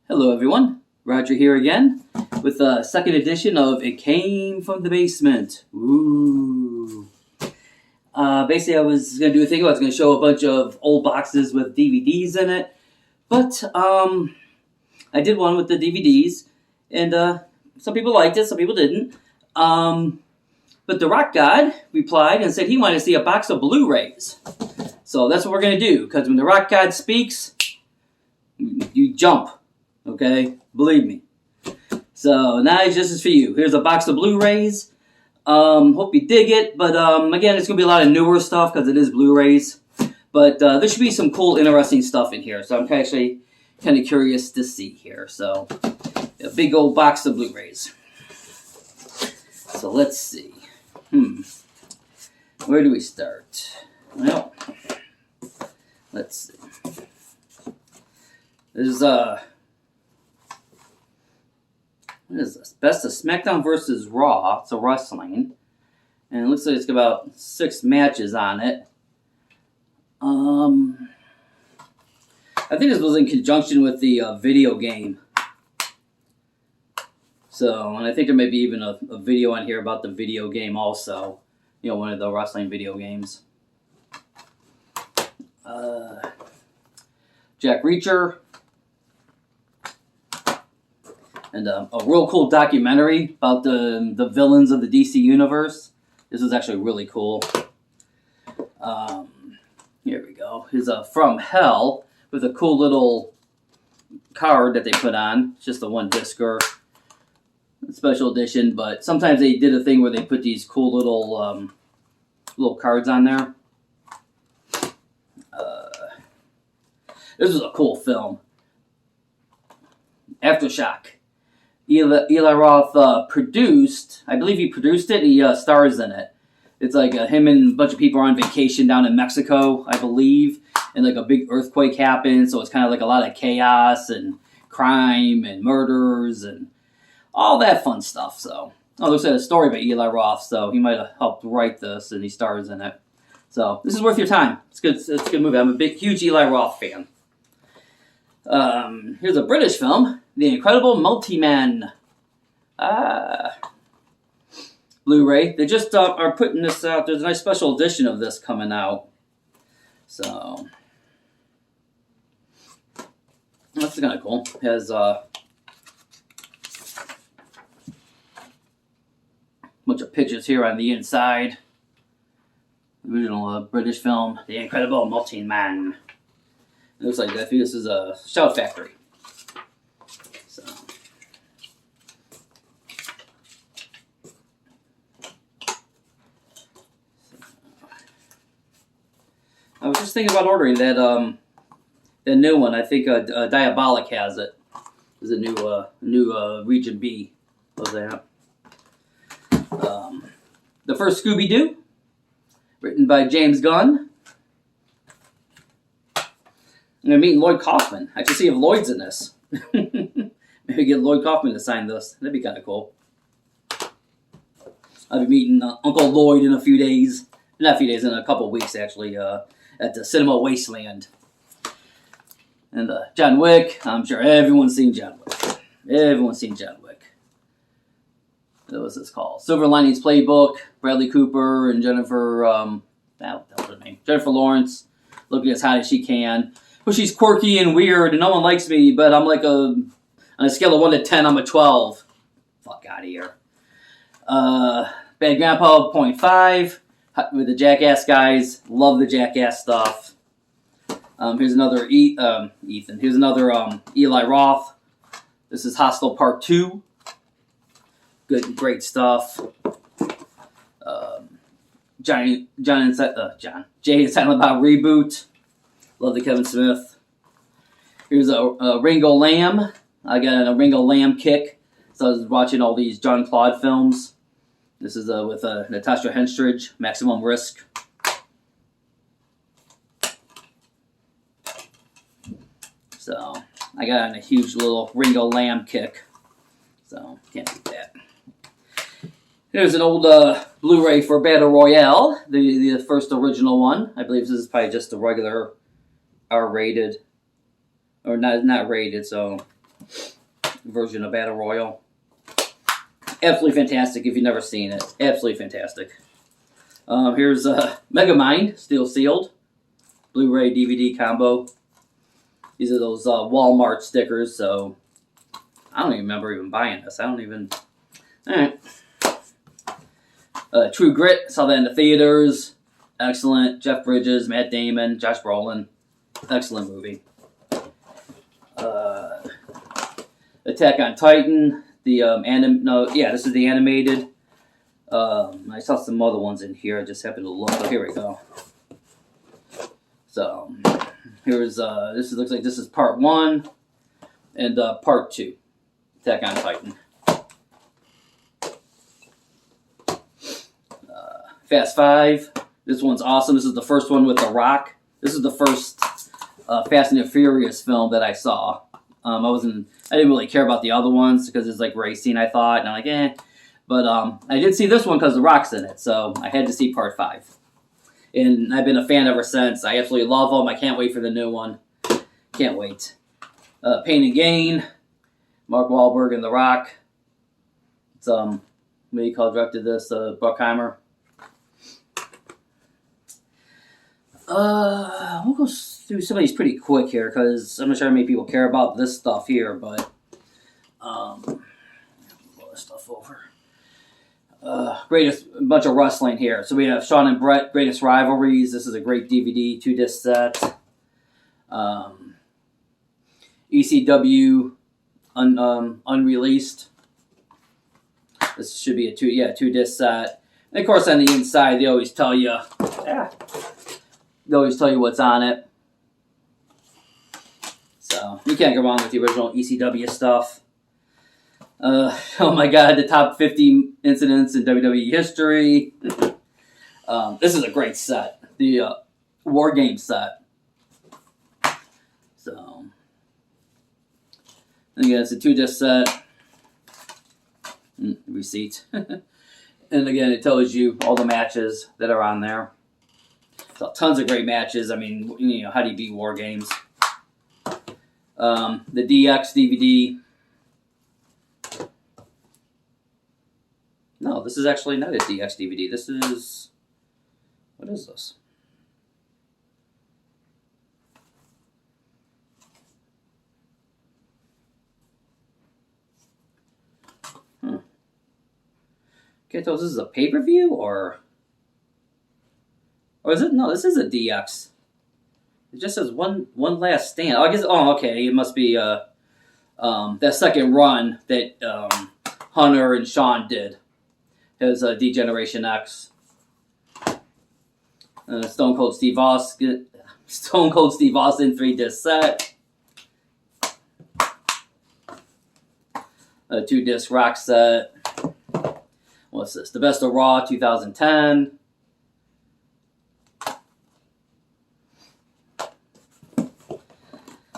Hello everyone, Roger here again with the second edition of It Came From the Basement. Ooh. Basically I was going to do a thing where I was going to show a bunch of old boxes with DVDs in it, but I did one with the DVDs, and some people liked it, some people didn't. But the Rock God replied and said he wanted to see a box of Blu-rays. So that's what we're going to do, because when the Rock God speaks, you jump. Okay? Believe me. So, now this is for you. Here's a box of Blu-rays. Hope you dig it. But, again, it's going to be a lot of newer stuff because it is Blu-rays. But there should be some cool, interesting stuff in here. So, I'm actually kind of curious to see here. So, a big old box of Blu-rays. So, let's see. Where do we start? Well, let's see. There's, what is this? Best of SmackDown versus Raw. It's a wrestling. And it looks like it's got about 6 matches on it. I think this was in conjunction with the video game. So, and I think there may be even a video on here about the video game also. You know, one of the wrestling video games. Jack Reacher. And a real cool documentary about the villains of the DC Universe. This is actually really cool. Here we go. Here's a From Hell with a cool little card that they put on. It's just a one-discer special edition, but sometimes they did a thing where they put these cool little cards on there. This was a cool film. Aftershock. Eli Roth produced, I believe he produced it, he stars in it. It's like him and a bunch of people are on vacation down in Mexico, I believe, and like a big earthquake happened, so it's kind of like a lot of chaos and crime and murders and all that fun stuff. So, it looks like a story by Eli Roth, so he might have helped write this, and he stars in it. So, this is worth your time. It's good. It's a good movie. I'm a huge Eli Roth fan. Here's a British film, The Incredible Multi-Man. Blu-ray. They just are putting this out. There's a nice special edition of this coming out. So, that's kind of cool. It has a bunch of pictures here on the inside. Original British film, The Incredible Multi-Man. It looks like I think this is a Shout Factory. So, I was just thinking about ordering that the new one. I think Diabolic has it. There's a new Region B of that. The first Scooby-Doo, written by James Gunn. I'm going to meet Lloyd Kaufman. I should see if Lloyd's in this. Maybe get Lloyd Kaufman to sign this. That'd be kind of cool. I'll be meeting Uncle Lloyd in a few days. Not a few days, in a couple of weeks, actually, at the Cinema Wasteland. And John Wick. I'm sure everyone's seen John Wick. Everyone's seen John Wick. What was this called? Silver Linings Playbook. Bradley Cooper and Jennifer, what was her name? Jennifer Lawrence. Looking as hot as she can. But she's quirky and weird, and no one likes me, but I'm like on a scale of 1 to 10, I'm a 12. Fuck out of here. Bad Grandpa, 0.5. With the Jackass guys. Love the Jackass stuff. Here's another Ethan. Here's another Eli Roth. This is Hostel Part 2. Good, great stuff. Jay and Silent Bob reboot. Love the Kevin Smith. Here's a Ringo Lamb. I got a Ringo Lamb kick. So I was watching all these John Claude films. This is with Natasha Henstridge, Maximum Risk. So I got on a huge little Ringo Lamb kick. So can't beat that. Here's an old Blu-ray for Battle Royale, the first original one. I believe this is probably just a regular R-rated, or not rated, so version of Battle Royal. Absolutely fantastic if you've never seen it. Absolutely fantastic. Here's Megamind, Steel Sealed, Blu-ray DVD combo. These are those Walmart stickers, so I don't even remember even buying this. I don't even... Alright. True Grit, saw that in the theaters. Excellent. Jeff Bridges, Matt Damon, Josh Brolin. Excellent movie. Attack on Titan, the this is the animated. I saw some other ones in here. I just happened to look. Oh, here we go. So here's looks like this is part 1 and part 2. Attack on Titan. Fast 5. This one's awesome. This is the first one with The Rock. This is the first Fast and the Furious film that I saw. I didn't really care about the other ones because it's like racing, I thought, and I'm like, eh. But I did see this one because The Rock's in it, so I had to see part 5. And I've been a fan ever since. I absolutely love them. I can't wait for the new one. Can't wait. Pain and Gain, Mark Wahlberg and The Rock. It's what do you call directed this? Bruckheimer. We'll go through some of these pretty quick here because I'm not sure how many people care about this stuff here, but blow this stuff over. Greatest bunch of wrestling here. So we have Shawn and Brett, Greatest Rivalries. This is a great DVD 2-disc set. ECW Unreleased. This should be a 2-disc set. And of course, on the inside, they always tell you. They always tell you what's on it. So, you can't go wrong with the original ECW stuff. Oh my god, the top 50 incidents in WWE history. This is a great set. The War Game set. So, and again, it's a 2-disc set. Receipt. And again, it tells you all the matches that are on there. So tons of great matches. I mean, how do you beat War Games? The DX DVD. No, this is actually not a DX DVD. This is... What is this? Okay, so this is a pay-per-view, or is it? No, this is a DX. It just says one last stand. Oh, I guess. Oh, okay. It must be that second run that Hunter and Shawn did. His D-Generation X. Stone Cold Steve Austin 3-disc set. 2-disc Rock set. What's this? The Best of Raw 2010.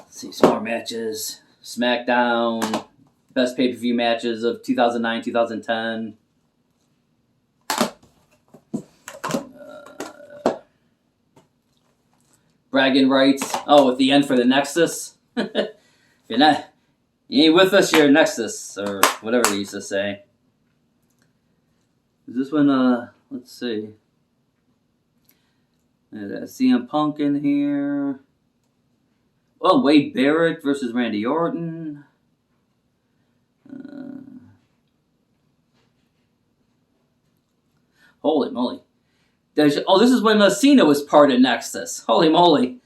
See some more matches. SmackDown. Best pay-per-view matches of 2009, 2010. Bragging rights. Oh, at the end for the Nexus. If you ain't with us, you're Nexus, or whatever they used to say. Is this one, let's see. There's CM Punk in here. Oh, Wade Barrett versus Randy Orton. Holy moly. This is when Cena was part of Nexus. Holy moly.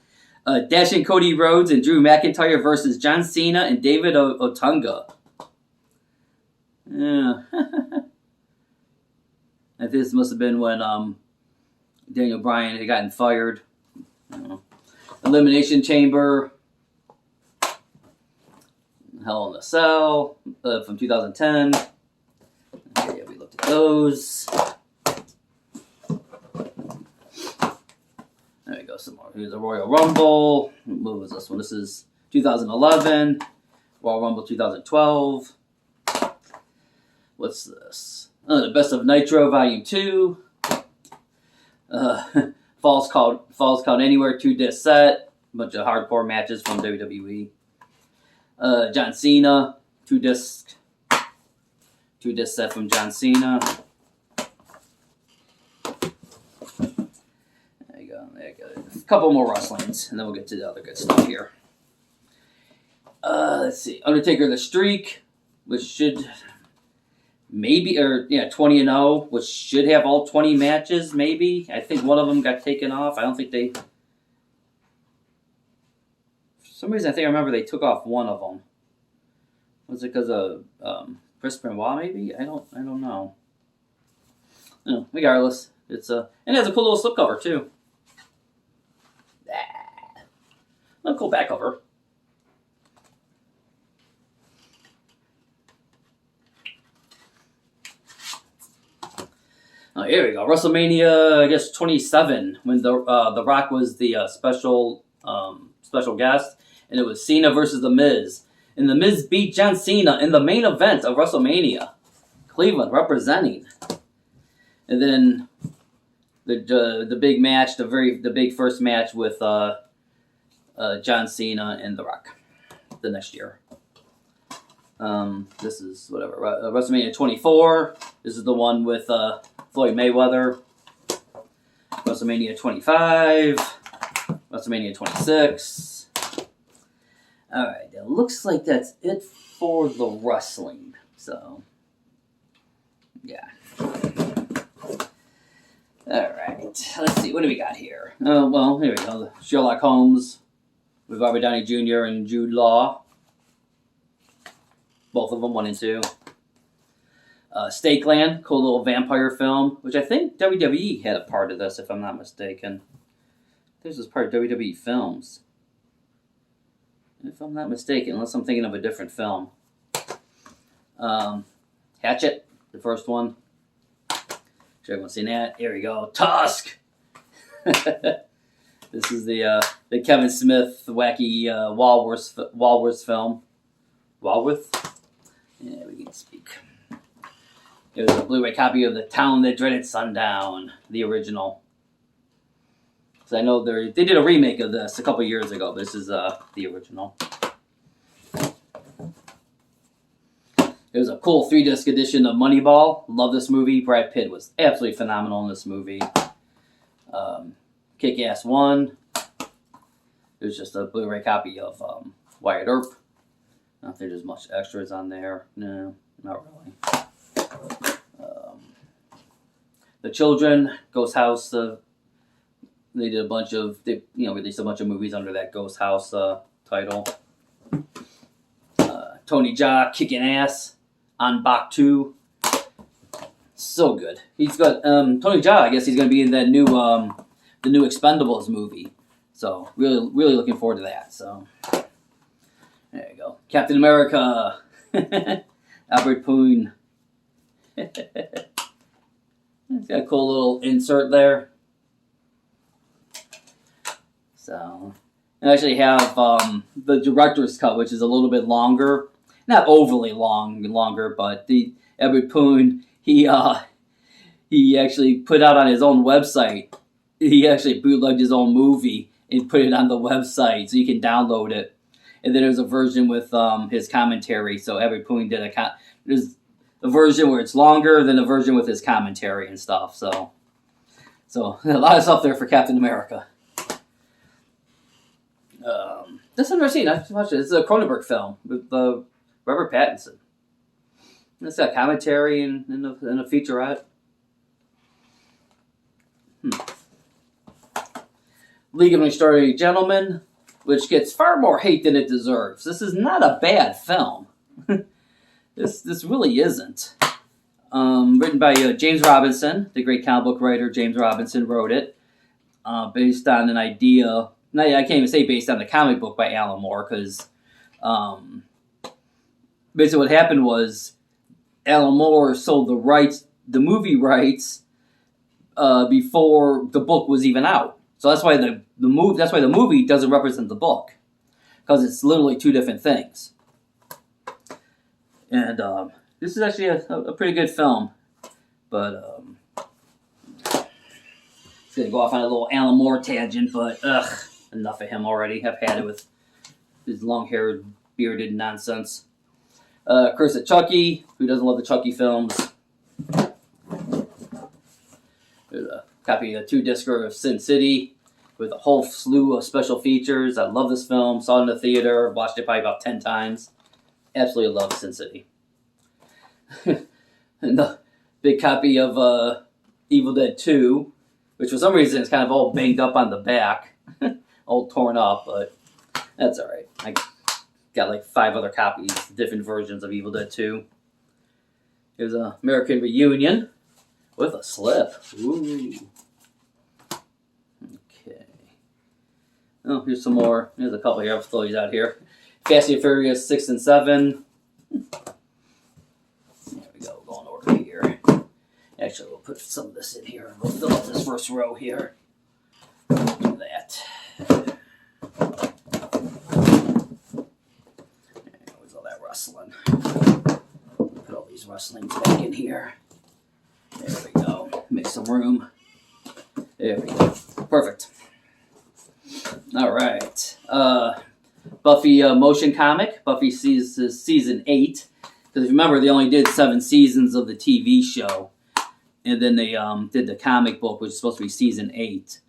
Dashing Cody Rhodes and Drew McIntyre versus John Cena and David Otunga. Yeah. I think this must have been when Daniel Bryan had gotten fired. Elimination Chamber. Hell in a Cell from 2010. Okay, we looked at those. There we go, some more. Here's a Royal Rumble. What was this one? This is 2011. Royal Rumble 2012. What's this? The Best of Nitro Volume 2. Falls Count Anywhere 2-disc set. A bunch of hardcore matches from WWE. John Cena, 2-disc set from John Cena. There you go. A couple more wrestlings, and then we'll get to the other good stuff here. Let's see. Undertaker the Streak, which should maybe, 20-0, which should have all 20 matches, maybe. I think one of them got taken off. I don't think they... For some reason, I remember they took off one of them. Was it because of Chris Benoit, maybe? I don't know. No, regardless, it's and it has a cool little slipcover, too. A cool back cover. Oh, here we go. WrestleMania, I guess 27, when the Rock was the special guest, and it was Cena versus The Miz, and The Miz beat John Cena in the main event of WrestleMania, Cleveland representing, and then the big match, the big first match with John Cena and The Rock, the next year. This is whatever WrestleMania 24. This is the one with Floyd Mayweather. WrestleMania 25. WrestleMania 26. Alright, it looks like that's it for the wrestling. So, yeah. Alright, let's see. What do we got here? Here we go. Sherlock Holmes with Robert Downey Jr. and Jude Law. Both of them, 1 and 2. Stakeland, cool little vampire film, which I think WWE had a part of this, if I'm not mistaken. This is part of WWE Films. If I'm not mistaken, unless I'm thinking of a different film. Hatchet, the first one. Sure everyone's seen that. Here we go. Tusk! This is the Kevin Smith wacky Walrus film. Walrus? Yeah, we can speak. There's a Blu-ray copy of The Town That Dreaded Sundown, the original. So I know they did a remake of this a couple years ago. This is the original. There's a cool 3-disc edition of Moneyball. Love this movie. Brad Pitt was absolutely phenomenal in this movie. Kick-Ass 1. There's just a Blu-ray copy of Wyatt Earp. I don't think there's much extras on there. No, not really. The Children, Ghost House. They did released a bunch of movies under that Ghost House title. Tony Jaa, Kicking Ass, on Bach 2. So good. He's got Tony Jaa. I guess he's going to be in that new the new Expendables movie. So really, really looking forward to that. So there you go. Captain America, Albert Pune. It's got a cool little insert there. So I actually have the director's cut, which is a little bit longer, not overly longer, but the Albert Pune, he actually put out on his own website. He actually bootlegged his own movie and put it on the website, so you can download it. And then there's a version with his commentary. So Albert Pune did there's a version where it's longer than a version with his commentary and stuff. So a lot of stuff there for Captain America. This I've never seen. I've watched it. It's a Cronenberg film with Robert Pattinson. It's got commentary and a featurette. League of Extraordinary Gentlemen, which gets far more hate than it deserves. This is not a bad film. This really isn't. Written by James Robinson, the great comic book writer James Robinson wrote it, based on an idea. I can't even say based on the comic book by Alan Moore, because basically what happened was Alan Moore sold the movie rights, before the book was even out. So that's why the movie doesn't represent the book, because it's literally two different things. And this is actually a pretty good film, but it's gonna go off on a little Alan Moore tangent. But enough of him already. I've had it with his long-haired bearded nonsense. Curse of Chucky. Who doesn't love the Chucky films? There's a copy of 2-discer of Sin City with a whole slew of special features. I love this film. Saw it in the theater. Watched it probably about 10 times. Absolutely love Sin City. And the big copy of Evil Dead 2, which for some reason is kind of all banged up on the back. All torn up, but that's alright. I got like 5 other copies, different versions of Evil Dead 2. Here's an American Reunion with a slip. Ooh. Okay. Oh, here's some more. Here's a couple here. I'll throw these out here. Fast and Furious 6 and 7. There we go. We'll go in order here. Actually, we'll put some of this in here and we'll fill up this first row here. Do that. Where's all that rustling? Put all these rustlings back in here. There we go. Make some room. There we go. Perfect. All right. Buffy motion comic. Buffy season 8. Because if you remember, they only did 7 seasons of the TV show. And then they did the comic book, which is supposed to be season 8.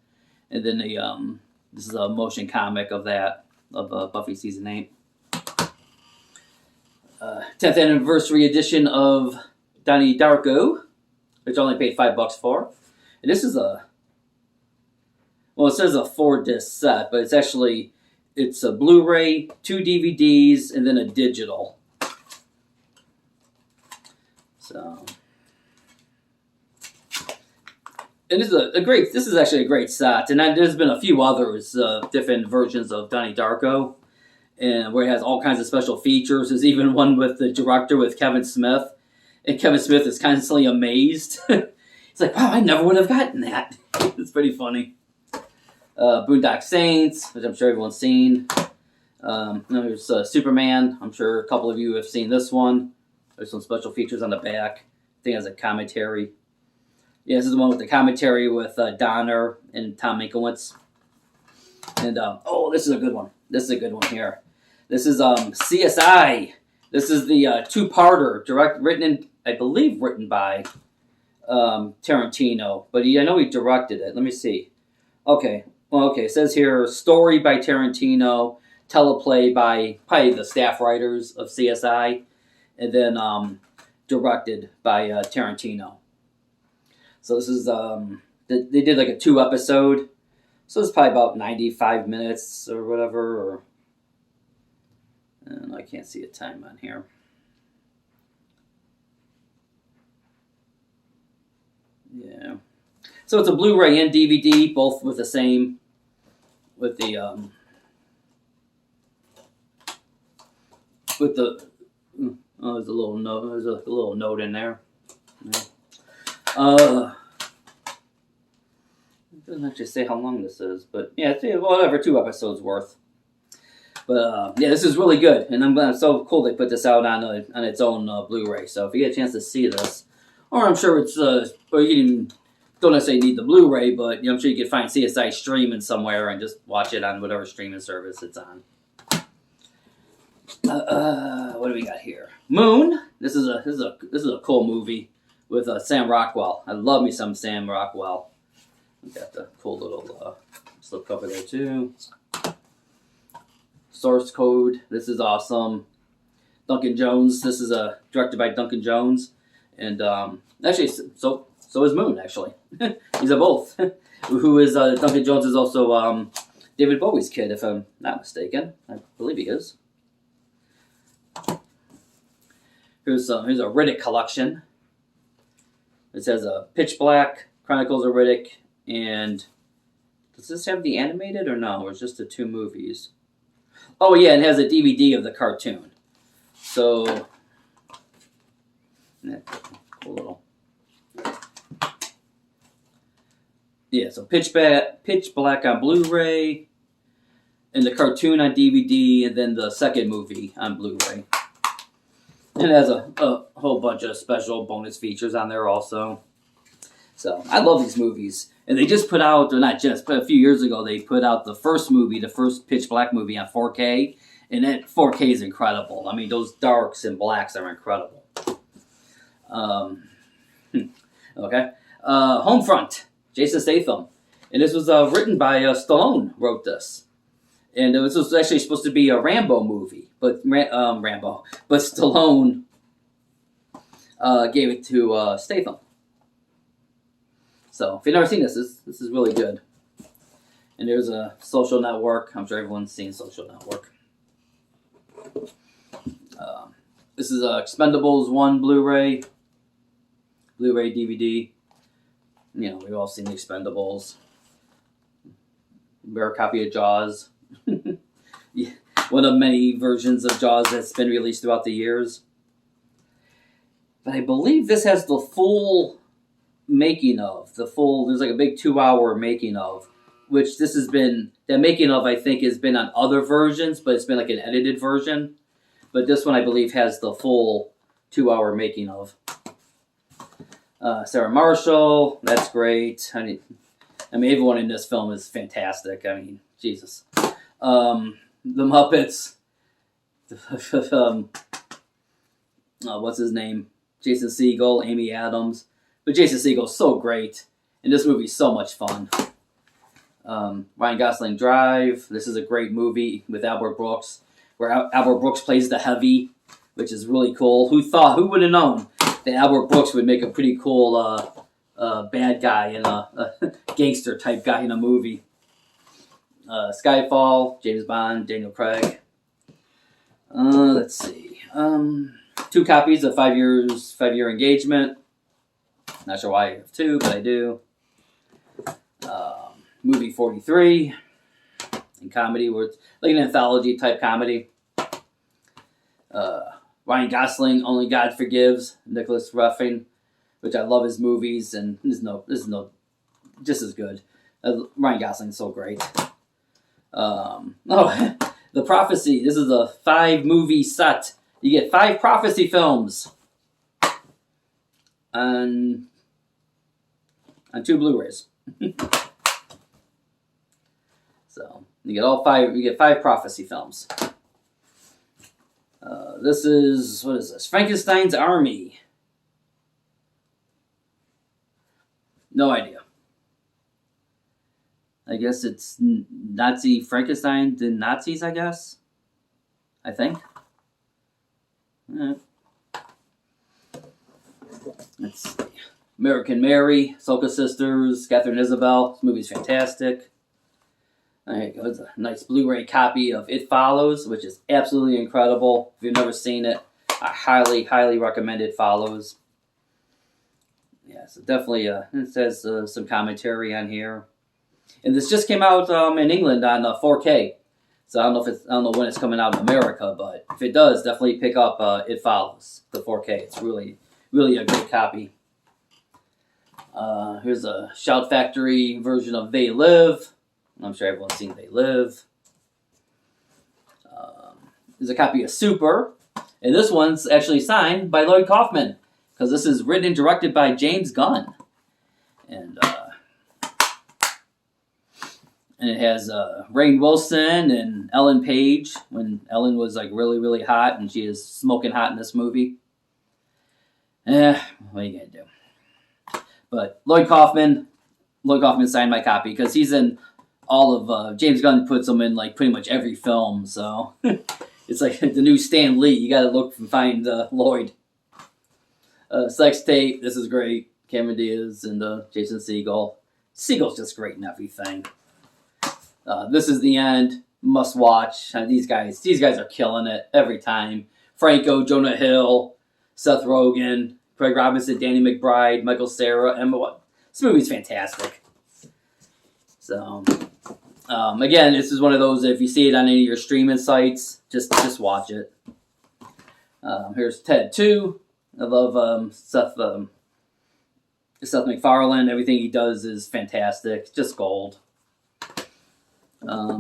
And then they this is a motion comic of that, of Buffy season 8. 10th anniversary edition of Donnie Darko, which I only paid $5 for. And this is a, well, it says a 4-disc set, but it's a Blu-ray, 2 DVDs, and then a digital. So, and this is actually a great set. And there's been a few others, different versions of Donnie Darko, and where it has all kinds of special features. There's even one with the director, with Kevin Smith. And Kevin Smith is constantly amazed. He's like, wow, I never would have gotten that. It's pretty funny. Boondock Saints, which I'm sure everyone's seen. There's Superman. I'm sure a couple of you have seen this one. There's some special features on the back. I think it has a commentary. Yeah, this is the one with the commentary with Donner and Tom Mankiewicz. And, oh, this is a good one. This is a good one here. This is CSI. This is the 2-parter, written by Tarantino. But I know he directed it. Let me see. Okay. Well, okay. It says here, story by Tarantino, teleplay by probably the staff writers of CSI, and then directed by Tarantino. So this is, they did like a 2-episode. So it's probably about 95 minutes or whatever. And I can't see a time on here. Yeah. So it's a Blu-ray and DVD, both with the same, with the, oh, there's a little note in there. Yeah. It doesn't actually say how long this is, but yeah, it's whatever, 2 episodes worth. But yeah, this is really good, and I'm so cool they put this out on its own Blu-ray. So if you get a chance to see this, or I'm sure it's or you don't necessarily need the Blu-ray, but I'm sure you can find CSI streaming somewhere and just watch it on whatever streaming service it's on. What do we got here? Moon. This is a cool movie with Sam Rockwell. I love me some Sam Rockwell. We got the cool little slip cover there too. Source code. This is awesome. Duncan Jones. This is directed by Duncan Jones, and actually, so is Moon. Actually, these are both. Who is Duncan Jones is also David Bowie's kid, if I'm not mistaken. I believe he is. Here's a Riddick collection. It says Pitch Black, Chronicles of Riddick, and does this have the animated or no? Or it's just the 2 movies? Oh yeah, it has a DVD of the cartoon. So, yeah, cool little. Yeah, so Pitch Black on Blu-ray, and the cartoon on DVD, and then the second movie on Blu-ray. And it has a whole bunch of special bonus features on there also. So, I love these movies. And they just put out, or not just, but a few years ago, they put out the first movie, the first Pitch Black movie on 4K. And that 4K is incredible. I mean, those darks and blacks are incredible. Okay. Homefront, Jason Statham. And this was written by Stallone, wrote this. And this was actually supposed to be a Rambo movie, but but Stallone gave it to Statham. So if you've never seen this is really good. And there's a Social Network. I'm sure everyone's seen Social Network. This is Expendables 1 Blu-ray DVD. You know, we've all seen the Expendables. Rare copy of Jaws. Yeah, one of many versions of Jaws that's been released throughout the years. But I believe this has the full making of. There's like a big 2-hour making of. Which this has been, that making of I think has been on other versions, but it's been like an edited version. But this one I believe has the full 2-hour making of. Sarah Marshall, that's great. I mean, everyone in this film is fantastic. I mean, Jesus. The Muppets. What's his name? Jason Segel, Amy Adams. But Jason Segel's so great. And this movie's so much fun. Ryan Gosling Drive. This is a great movie with Albert Brooks, where Albert Brooks plays the heavy, which is really cool. Who would have known that Albert Brooks would make a pretty cool bad guy and a gangster type guy in a movie. Skyfall, James Bond, Daniel Craig. Let's see. 2 copies of 5-year engagement. Not sure why I have 2, but I do. Movie 43, in comedy, where it's like an anthology type comedy. Ryan Gosling, Only God Forgives, Nicholas Ruffin, which I love his movies, and this is no just as good. Ryan Gosling's so great. The Prophecy. This is a 5-movie set. You get 5 Prophecy films on 2 Blu-rays. So you get all 5. You get 5 Prophecy films. This is, what is this? Frankenstein's Army. No idea. I guess it's Nazi Frankenstein, the Nazis, I guess. I think. Let's see. American Mary, Soka Sisters, Catherine Isabel. This movie's fantastic. There you go. It's a nice Blu-ray copy of It Follows, which is absolutely incredible. If you've never seen it, I highly, highly recommend It Follows. Yeah, so definitely it says some commentary on here. And this just came out in England on 4K. So I don't know when it's coming out in America, but if it does, definitely pick up It Follows, the 4K. It's really, really a great copy. Here's a Shout Factory version of They Live. I'm sure everyone's seen They Live. There's a copy of Super. And this one's actually signed by Lloyd Kaufman, because this is written and directed by James Gunn. And it has Rainn Wilson and Ellen Page, when Ellen was like really, really hot, and she is smoking hot in this movie. What are you going to do? But Lloyd Kaufman signed my copy, because he's in all of James Gunn puts him in like pretty much every film, so it's like the new Stan Lee. You got to look and find Lloyd. Sex Tape. This is great. Cameron Diaz and Jason Segel. Segel's just great in everything. This Is the End. Must watch. These guys are killing it every time. Franco, Jonah Hill, Seth Rogen, Craig Robinson, Danny McBride, Michael Cera, Emma Watson. This movie's fantastic. So, again, this is one of those, if you see it on any of your streaming sites, just watch it. Here's Ted 2. I love Seth MacFarlane. Everything he does is fantastic. Just gold.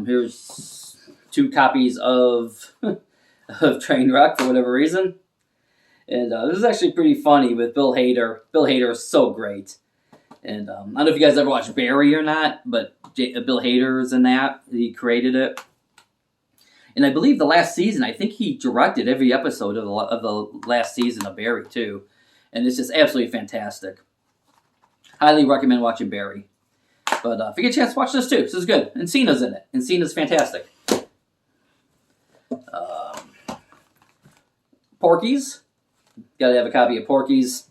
Here's 2 copies of Trainwreck for whatever reason. And this is actually pretty funny with Bill Hader. Bill Hader is so great. And I don't know if you guys ever watched Barry or not, but Bill Hader is in that. He created it. And I believe the last season, I think he directed every episode of the last season of Barry too, and it's just absolutely fantastic. Highly recommend watching Barry. But if you get a chance, watch this too. This is good, and Cena's in it, and Cena's fantastic. Porky's, gotta have a copy of Porky's,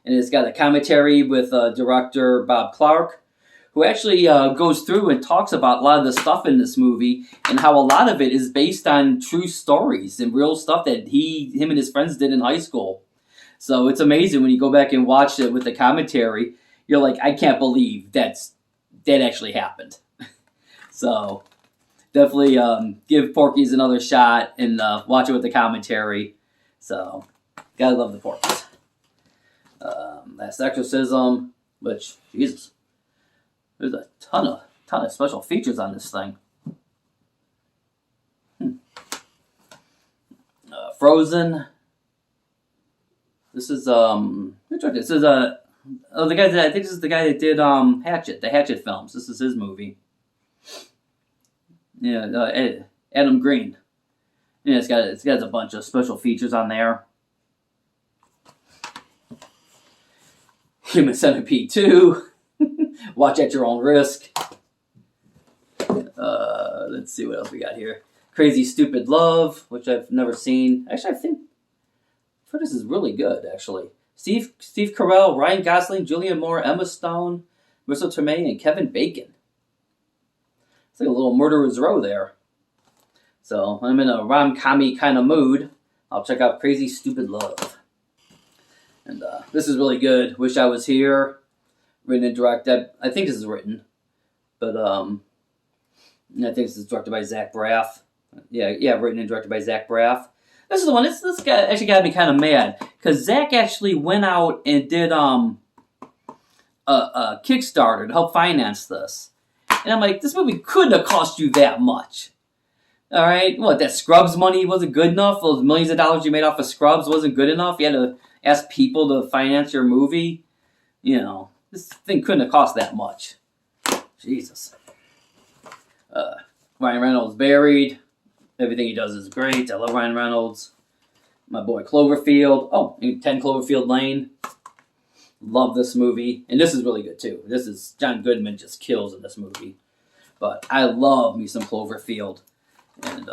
and it's got a commentary with director Bob Clark, who actually goes through and talks about a lot of the stuff in this movie and how a lot of it is based on true stories and real stuff that him and his friends did in high school. So it's amazing when you go back and watch it with the commentary. You're like, I can't believe that actually happened. So definitely give Porky's another shot and watch it with the commentary. So gotta love the Porky's. Last Exorcism, which, Jesus, there's a ton of special features on this thing. Frozen. This is which one? This is the guy that I think this is the guy that did Hatchet, the Hatchet films. This is his movie. Yeah, Adam Green. Yeah, it's got a bunch of special features on there. Human Centipede 2. Watch at your own risk. Let's see what else we got here. Crazy Stupid Love, which I've never seen. Actually, I've heard this is really good, actually. Steve Carell, Ryan Gosling, Julianne Moore, Emma Stone, Marissa Tomei, and Kevin Bacon. It's like a little murderer's row there. So I'm in a rom-commy kind of mood. I'll check out Crazy Stupid Love. And this is really good. Wish I Was Here. Written and directed. I think this is written. But I think this is directed by Zach Braff. Yeah, written and directed by Zach Braff. This is the one. This guy actually got me kind of mad. Because Zach actually went out and did a Kickstarter to help finance this. And I'm like, this movie couldn't have cost you that much. All right? What, that Scrubs money wasn't good enough? Those millions of dollars you made off of Scrubs wasn't good enough? You had to ask people to finance your movie? You know, this thing couldn't have cost that much. Jesus. Ryan Reynolds, Buried. Everything he does is great. I love Ryan Reynolds. My boy Cloverfield. Oh, 10 Cloverfield Lane. Love this movie. And this is really good too. John Goodman just kills in this movie. But I love me some Cloverfield. And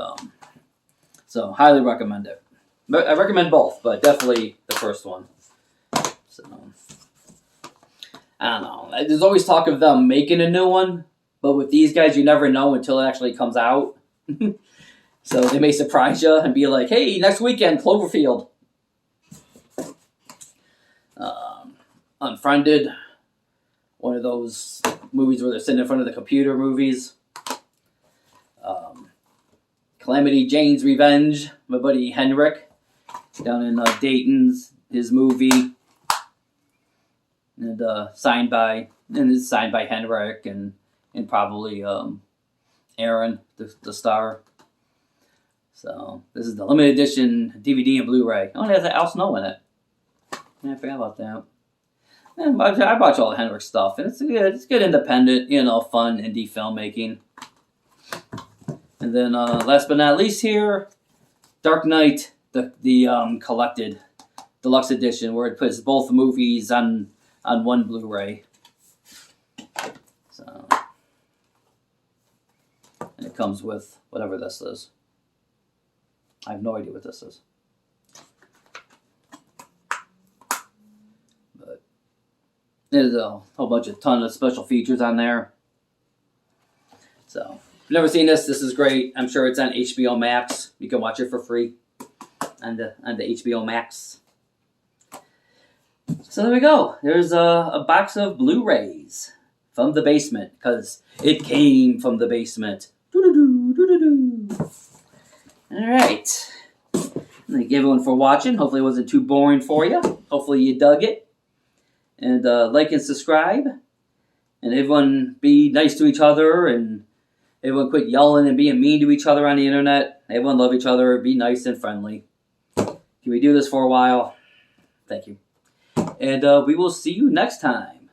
so highly recommend it. But I recommend both, but definitely the first one. So I don't know. There's always talk of them making a new one, but with these guys, you never know until it actually comes out. So they may surprise you and be like, "Hey, next weekend, Cloverfield." Unfriended, one of those movies where they're sitting in front of the computer movies. Calamity Jane's Revenge, my buddy Henrik, down in Dayton's, his movie, and it's signed by Henrik and probably Aaron, the star. So this is the limited edition DVD and Blu-ray. Oh, it has Al Snow in it. Yeah, I forgot about that. Yeah, I watch all the Henrik stuff, and it's good independent, fun indie filmmaking. And then last but not least here, Dark Knight, the collected deluxe edition, where it puts both movies on one Blu-ray. So, and it comes with whatever this is. I have no idea what this is. But there's a whole ton of special features on there. So, if you've never seen this is great. I'm sure it's on HBO Max. You can watch it for free on the HBO Max. So there we go. There's a box of Blu-rays from the basement, because it came from the basement. Alright. Thank everyone for watching. Hopefully it wasn't too boring for you. Hopefully you dug it. And like and subscribe. And everyone be nice to each other. And everyone quit yelling and being mean to each other on the internet. Everyone love each other. Be nice and friendly. Can we do this for a while? Thank you. And we will see you next time.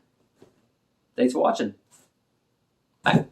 Thanks for watching. Bye.